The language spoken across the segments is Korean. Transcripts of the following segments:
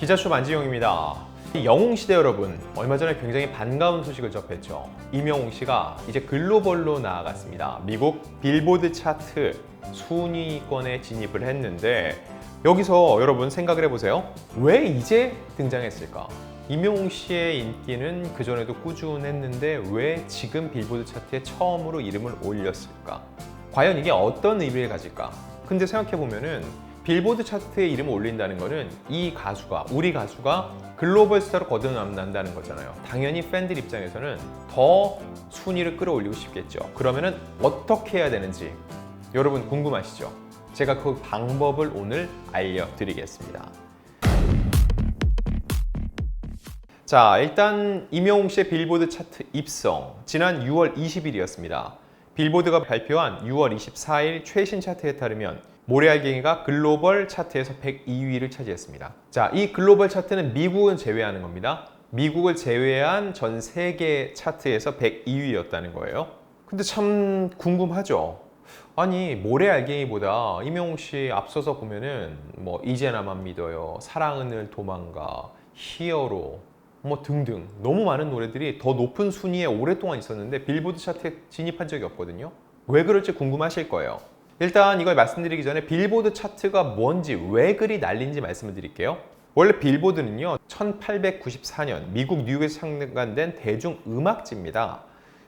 기자쇼 만지용입니다. 영웅시대 여러분, 얼마 전에 굉장히 반가운 소식을 접했죠. 임영웅 씨가 이제 글로벌로 나아갔습니다. 미국 빌보드 차트 순위권에 진입을 했는데, 여기서 여러분 생각을 해보세요. 왜 이제 등장했을까? 임영웅 씨의 인기는 그전에도 꾸준했는데 왜 지금 빌보드 차트에 처음으로 이름을 올렸을까? 과연 이게 어떤 의미를 가질까? 근데 생각해보면은 빌보드 차트에 이름을 올린다는 거는 이 가수가, 우리 가수가 글로벌 스타로 거듭난다는 거잖아요. 당연히 팬들 입장에서는 더 순위를 끌어올리고 싶겠죠. 그러면은 어떻게 해야 되는지 여러분 궁금하시죠? 제가 그 방법을 오늘 알려드리겠습니다. 자, 일단 임영웅 씨의 빌보드 차트 입성, 지난 6월 20일이었습니다. 빌보드가 발표한 6월 24일 최신 차트에 따르면 모래알갱이가 글로벌 차트에서 102위를 차지했습니다. 자, 이 글로벌 차트는 미국은 제외하는 겁니다. 미국을 제외한 전 세계 차트에서 102위였다는 거예요. 근데 참 궁금하죠? 아니, 모래알갱이보다 임영웅 씨 앞서서 보면은 뭐 이제 나만 믿어요, 사랑은 늘 도망가, 히어로 뭐 등등 너무 많은 노래들이 더 높은 순위에 오랫동안 있었는데 빌보드 차트에 진입한 적이 없거든요. 왜 그럴지 궁금하실 거예요. 일단 이걸 말씀드리기 전에 빌보드 차트가 뭔지, 왜 그리 난린지 말씀을 드릴게요. 원래 빌보드는요, 1894년 미국 뉴욕에서 창간된 대중음악지입니다.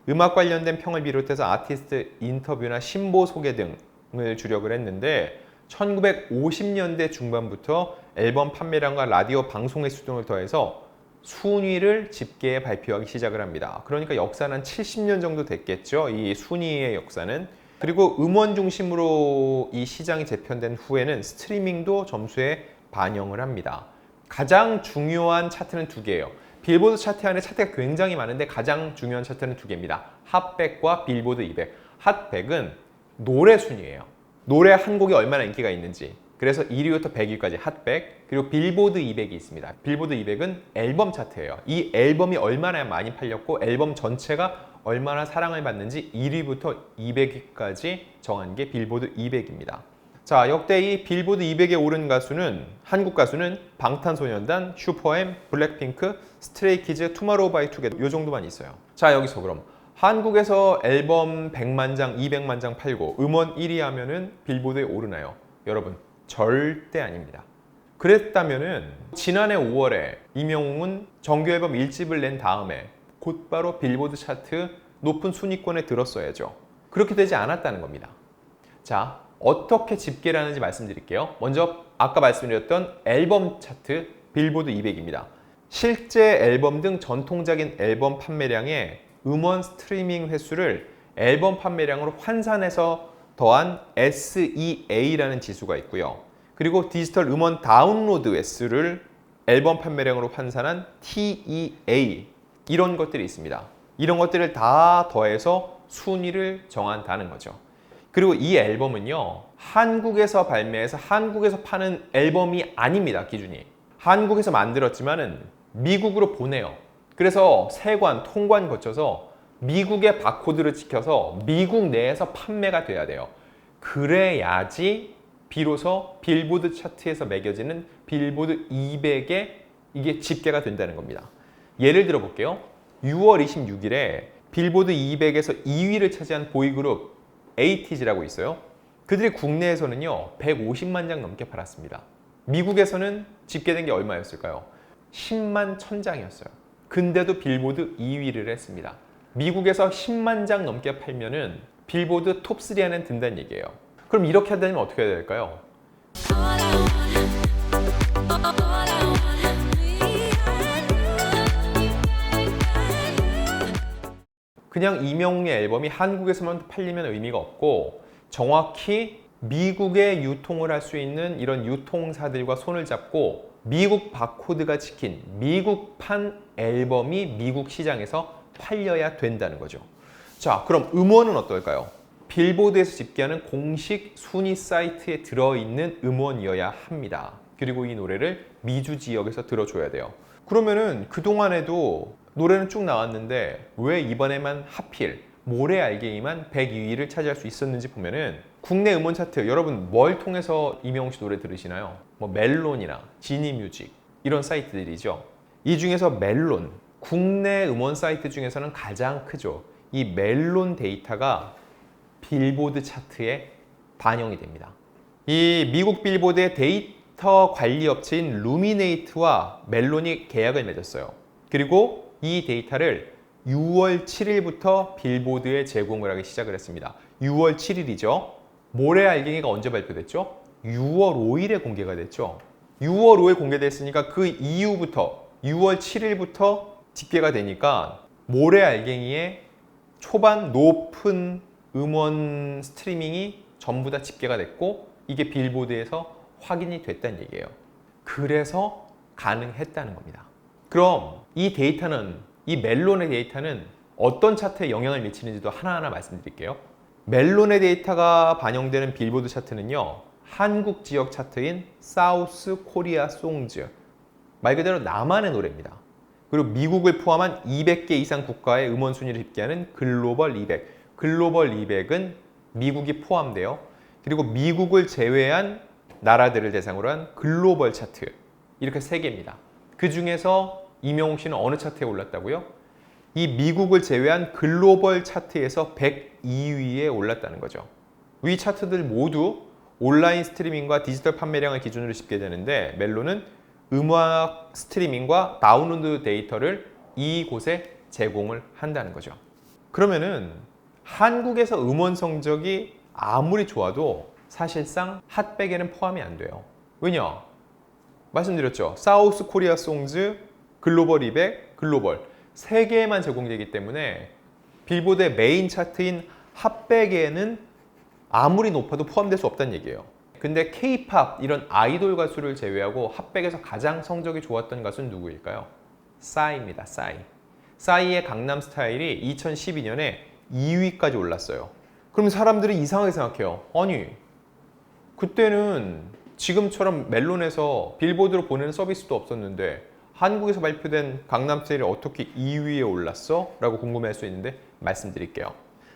음악 관련된 평을 비롯해서 아티스트 인터뷰나 신보 소개 등을 주력을 했는데, 1950년대 중반부터 앨범 판매량과 라디오 방송 횟수 등을 더해서 순위를 집계해 발표하기 시작을 합니다. 그러니까 역사는 한 70년 정도 됐겠죠, 이 순위의 역사는. 그리고 음원 중심으로 이 시장이 재편된 후에는 스트리밍도 점수에 반영을 합니다. 가장 중요한 차트는 두 개예요. 빌보드 차트 안에 차트가 굉장히 많은데 가장 중요한 차트는 두 개입니다. 핫100과 빌보드 200. 핫100은 노래 순위예요. 노래 한 곡이 얼마나 인기가 있는지. 그래서 1위부터 100위까지 핫100, 그리고 빌보드 200이 있습니다. 빌보드 200은 앨범 차트예요. 이 앨범이 얼마나 많이 팔렸고 앨범 전체가 얼마나 사랑을 받는지 1위부터 200위까지 정한 게 빌보드 200입니다. 자, 역대 이 빌보드 200에 오른 가수는, 한국 가수는 방탄소년단, 슈퍼엠, 블랙핑크, 스트레이키즈, 투모로우바이투게더 이 정도만 있어요. 자, 여기서 그럼 한국에서 앨범 100만 장, 200만 장 팔고 음원 1위 하면은 빌보드에 오르나요? 여러분, 절대 아닙니다. 그랬다면은 지난해 5월에 임영웅은 정규 앨범 1집을 낸 다음에 곧바로 빌보드 차트 높은 순위권에 들었어야죠. 그렇게 되지 않았다는 겁니다. 자, 어떻게 집계를 하는지 말씀드릴게요. 먼저 아까 말씀드렸던 앨범 차트 빌보드 200입니다. 실제 앨범 등 전통적인 앨범 판매량의 음원 스트리밍 횟수를 앨범 판매량으로 환산해서 더한 SEA라는 지수가 있고요. 그리고 디지털 음원 다운로드 횟수를 앨범 판매량으로 환산한 TEA, 이런 것들이 있습니다. 이런 것들을 다 더해서 순위를 정한다는 거죠. 그리고 이 앨범은요, 한국에서 발매해서 한국에서 파는 앨범이 아닙니다. 기준이 한국에서 만들었지만은 미국으로 보내요. 그래서 세관, 통관 거쳐서 미국의 바코드를 지켜서 미국 내에서 판매가 돼야 돼요. 그래야지 비로소 빌보드 차트에서 매겨지는 빌보드 200에 이게 집계가 된다는 겁니다. 예를 들어 볼게요. 6월 26일에 빌보드 200에서 2위를 차지한 보이그룹 에이티즈라고 있어요. 그들이 국내에서는요 150만 장 넘게 팔았습니다. 미국에서는 집계된 게 얼마였을까요? 10만 1000장이었어요. 근데도 빌보드 2위를 했습니다. 미국에서 10만 장 넘게 팔면은 빌보드 톱3 안에 든다는 얘기예요. 그럼 이렇게 하려면 어떻게 해야 될까요? 그냥 임영웅의 앨범이 한국에서만 팔리면 의미가 없고, 정확히 미국에 유통을 할 수 있는 이런 유통사들과 손을 잡고 미국 바코드가 찍힌 미국판 앨범이 미국 시장에서 팔려야 된다는 거죠. 자, 그럼 음원은 어떨까요? 빌보드에서 집계하는 공식 순위 사이트에 들어있는 음원이어야 합니다. 그리고 이 노래를 미주 지역에서 들어줘야 돼요. 그러면은 그동안에도 노래는 쭉 나왔는데 왜 이번에만 하필 모래알갱이만 102위를 차지할 수 있었는지 보면은, 국내 음원 차트 여러분 뭘 통해서 임영웅 씨 노래 들으시나요? 뭐 멜론이나 지니뮤직, 이런 사이트들이죠. 이 중에서 멜론, 국내 음원 사이트 중에서는 가장 크죠. 이 멜론 데이터가 빌보드 차트에 반영이 됩니다. 이 미국 빌보드의 데이터 관리 업체인 루미네이트와 멜론이 계약을 맺었어요. 그리고 이 데이터를 6월 7일부터 빌보드에 제공을 하기 시작을 했습니다. 6월 7일이죠. 모래 알갱이가 언제 발표됐죠? 6월 5일에 공개가 됐죠. 6월 5일 공개됐으니까 그 이후부터 6월 7일부터 집계가 되니까 모래 알갱이의 초반 높은 음원 스트리밍이 전부 다 집계가 됐고 이게 빌보드에서 확인이 됐다는 얘기예요. 그래서 가능했다는 겁니다. 그럼 이 데이터는, 이 멜론의 데이터는 어떤 차트에 영향을 미치는지도 하나하나 말씀드릴게요. 멜론의 데이터가 반영되는 빌보드 차트는요, 한국 지역 차트인 사우스 코리아 송즈, 말 그대로 남한의 노래입니다. 그리고 미국을 포함한 200개 이상 국가의 음원 순위를 집계하는 글로벌 200, 글로벌 200은 미국이 포함돼요. 그리고 미국을 제외한 나라들을 대상으로 한 글로벌 차트, 이렇게 3개입니다. 그 중에서 임영웅 씨는 어느 차트에 올랐다고요? 이 미국을 제외한 글로벌 차트에서 102위에 올랐다는 거죠. 위 차트들 모두 온라인 스트리밍과 디지털 판매량을 기준으로 집계되는데 멜론은 음악 스트리밍과 다운로드 데이터를 이곳에 제공을 한다는 거죠. 그러면은 한국에서 음원 성적이 아무리 좋아도 사실상 핫백에는 포함이 안 돼요. 왜냐? 말씀드렸죠. 사우스 코리아 송즈, 글로벌 200, 글로벌 3개에만 제공되기 때문에 빌보드의 메인 차트인 핫백에는 아무리 높아도 포함될 수 없다는 얘기예요. 근데 K-팝 이런 아이돌 가수를 제외하고 핫백에서 가장 성적이 좋았던 가수는 누구일까요? 싸이입니다. 싸이. 싸이의 강남 스타일이 2012년에 2위까지 올랐어요. 그럼 사람들이 이상하게 생각해요. 아니, 그때는 지금처럼 멜론에서 빌보드로 보내는 서비스도 없었는데 한국에서 발표된 강남 스타일이 어떻게 2위에 올랐어? 라고 궁금해할 수 있는데 말씀드릴게요.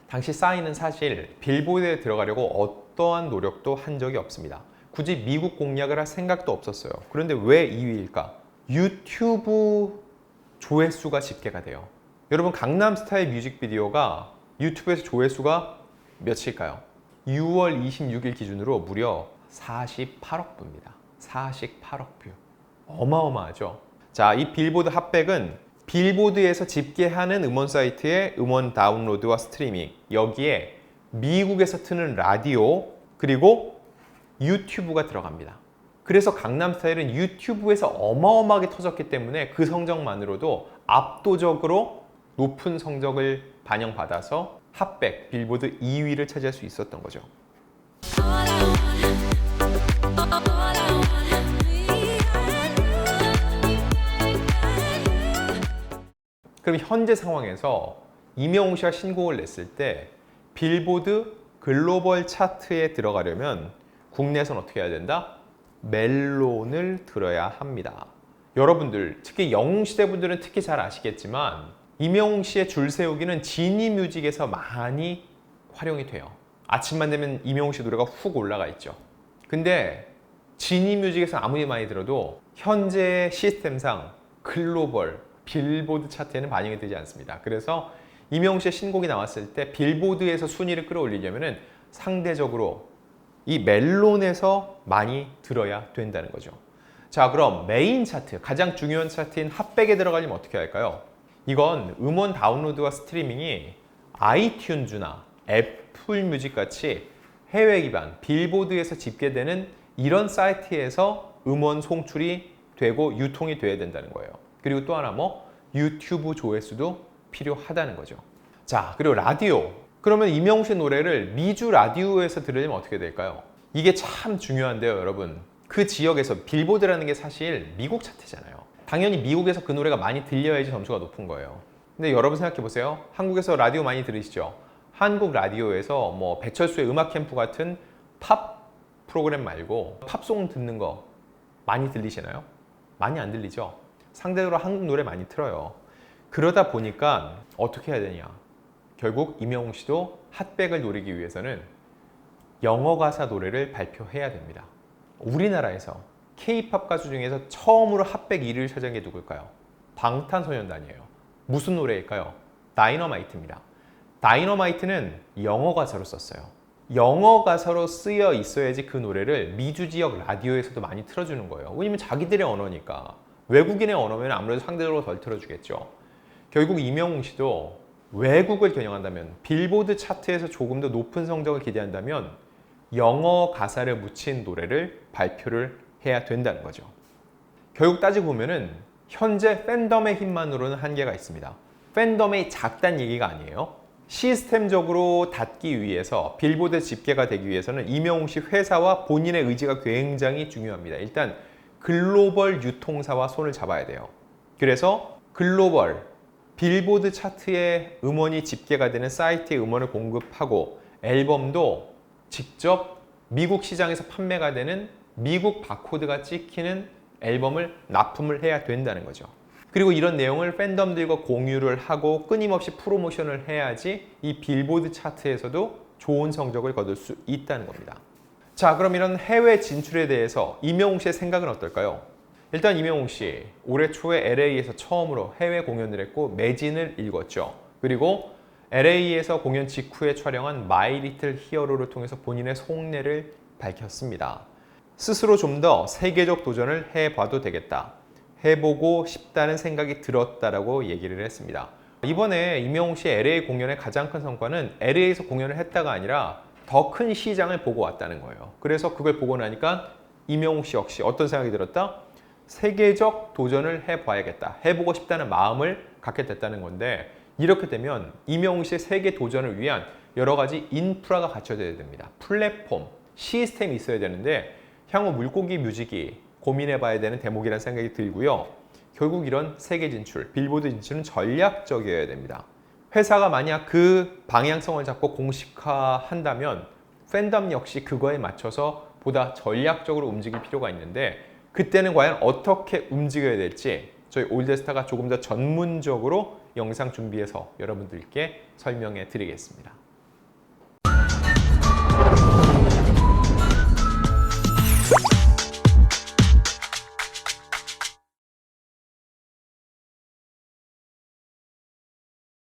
당시 싸이는 사실 빌보드에 들어가려고 어떠한 노력도 한 적이 없습니다. 굳이 미국 공략을 할 생각도 없었어요. 그런데 왜 2위일까? 유튜브 조회수가 집계가 돼요. 여러분, 강남 스타일 뮤직비디오가 유튜브에서 조회수가 몇일까요? 6월 26일 기준으로 무려 48억 뷰입니다. 48억 뷰. 어마어마하죠? 자, 이 빌보드 핫백은 빌보드에서 집계하는 음원 사이트의 음원 다운로드와 스트리밍, 여기에 미국에서 트는 라디오, 그리고 유튜브가 들어갑니다. 그래서 강남 스타일은 유튜브에서 어마어마하게 터졌기 때문에 그 성적만으로도 압도적으로 높은 성적을 반영받아서 핫백, 빌보드 2위를 차지할 수 있었던 거죠. 그럼 현재 상황에서 임영웅 씨가 신곡을 냈을 때 빌보드 글로벌 차트에 들어가려면 국내에서는 어떻게 해야 된다? 멜론을 들어야 합니다. 여러분들, 특히 영웅 시대 분들은 특히 잘 아시겠지만 임영웅 씨의 줄 세우기는 지니뮤직에서 많이 활용이 돼요. 아침만 되면 임영웅 씨 노래가 훅 올라가 있죠. 근데 지니뮤직에서 아무리 많이 들어도 현재 시스템상 글로벌 빌보드 차트에는 반영이 되지 않습니다. 그래서 임영웅 씨의 신곡이 나왔을 때 빌보드에서 순위를 끌어올리려면 상대적으로 이 멜론에서 많이 들어야 된다는 거죠. 자, 그럼 메인 차트, 가장 중요한 차트인 핫백에 들어가려면 어떻게 할까요? 이건 음원 다운로드와 스트리밍이 아이튠즈나 애플 뮤직 같이 해외 기반 빌보드에서 집계되는 이런 사이트에서 음원 송출이 되고 유통이 돼야 된다는 거예요. 그리고 또 하나 유튜브 조회수도 필요하다는 거죠. 자, 그리고 라디오. 그러면 임영웅 씨 노래를 미주 라디오에서 들으려면 어떻게 될까요? 이게 참 중요한데요, 여러분. 그 지역에서 빌보드라는 게 사실 미국 차트잖아요. 당연히 미국에서 그 노래가 많이 들려야지 점수가 높은 거예요. 근데 여러분 생각해 보세요. 한국에서 라디오 많이 들으시죠? 한국 라디오에서 배철수의 음악 캠프 같은 팝 프로그램 말고 팝송 듣는 거 많이 들리시나요? 많이 안 들리죠? 상대적으로 한국 노래 많이 틀어요. 그러다 보니까 어떻게 해야 되냐? 결국 임영웅 씨도 핫백을 노리기 위해서는 영어 가사 노래를 발표해야 됩니다. 우리나라에서 K-팝 가수 중에서 처음으로 핫백 1위를 차지한 게 누굴까요? 방탄소년단이에요. 무슨 노래일까요? 다이너마이트입니다. 다이너마이트는 영어 가사로 썼어요. 영어 가사로 쓰여 있어야지 그 노래를 미주 지역 라디오에서도 많이 틀어주는 거예요. 왜냐면 자기들의 언어니까. 외국인의 언어면 아무래도 상대적으로 덜 틀어주겠죠. 결국 이명웅 씨도 외국을 겨냥한다면, 빌보드 차트에서 조금 더 높은 성적을 기대한다면 영어 가사를 묻힌 노래를 발표를 해야 된다는 거죠. 결국 따지고 보면은 현재 팬덤의 힘만으로는 한계가 있습니다. 팬덤이 작다는 얘기가 아니에요. 시스템적으로 닿기 위해서, 빌보드 집계가 되기 위해서는 이명웅 씨 회사와 본인의 의지가 굉장히 중요합니다. 일단 글로벌 유통사와 손을 잡아야 돼요. 그래서 글로벌 빌보드 차트에 음원이 집계가 되는 사이트에 음원을 공급하고, 앨범도 직접 미국 시장에서 판매가 되는 미국 바코드가 찍히는 앨범을 납품을 해야 된다는 거죠. 그리고 이런 내용을 팬덤들과 공유를 하고 끊임없이 프로모션을 해야지 이 빌보드 차트에서도 좋은 성적을 거둘 수 있다는 겁니다. 자, 그럼 이런 해외 진출에 대해서 이명웅 씨의 생각은 어떨까요? 일단 이명웅 씨 올해 초에 LA에서 처음으로 해외 공연을 했고 매진을 읽었죠. 그리고 LA에서 공연 직후에 촬영한 마이 리틀 히어로를 통해서 본인의 속내를 밝혔습니다. 스스로 좀 더 세계적 도전을 해봐도 되겠다, 해보고 싶다는 생각이 들었다라고 얘기를 했습니다. 이번에 이명웅 씨의 LA 공연의 가장 큰 성과는 LA에서 공연을 했다가 아니라 더 큰 시장을 보고 왔다는 거예요. 그래서 그걸 보고 나니까 이명웅 씨 역시 어떤 생각이 들었다? 세계적 도전을 해봐야겠다, 해보고 싶다는 마음을 갖게 됐다는 건데, 이렇게 되면 이명웅 씨의 세계 도전을 위한 여러 가지 인프라가 갖춰져야 됩니다. 플랫폼, 시스템이 있어야 되는데 향후 물고기 뮤직이 고민해봐야 되는 대목이라는 생각이 들고요. 결국 이런 세계 진출, 빌보드 진출은 전략적이어야 됩니다. 회사가 만약 그 방향성을 잡고 공식화한다면 팬덤 역시 그거에 맞춰서 보다 전략적으로 움직일 필요가 있는데, 그때는 과연 어떻게 움직여야 될지 저희 올드스타가 조금 더 전문적으로 영상 준비해서 여러분들께 설명해 드리겠습니다.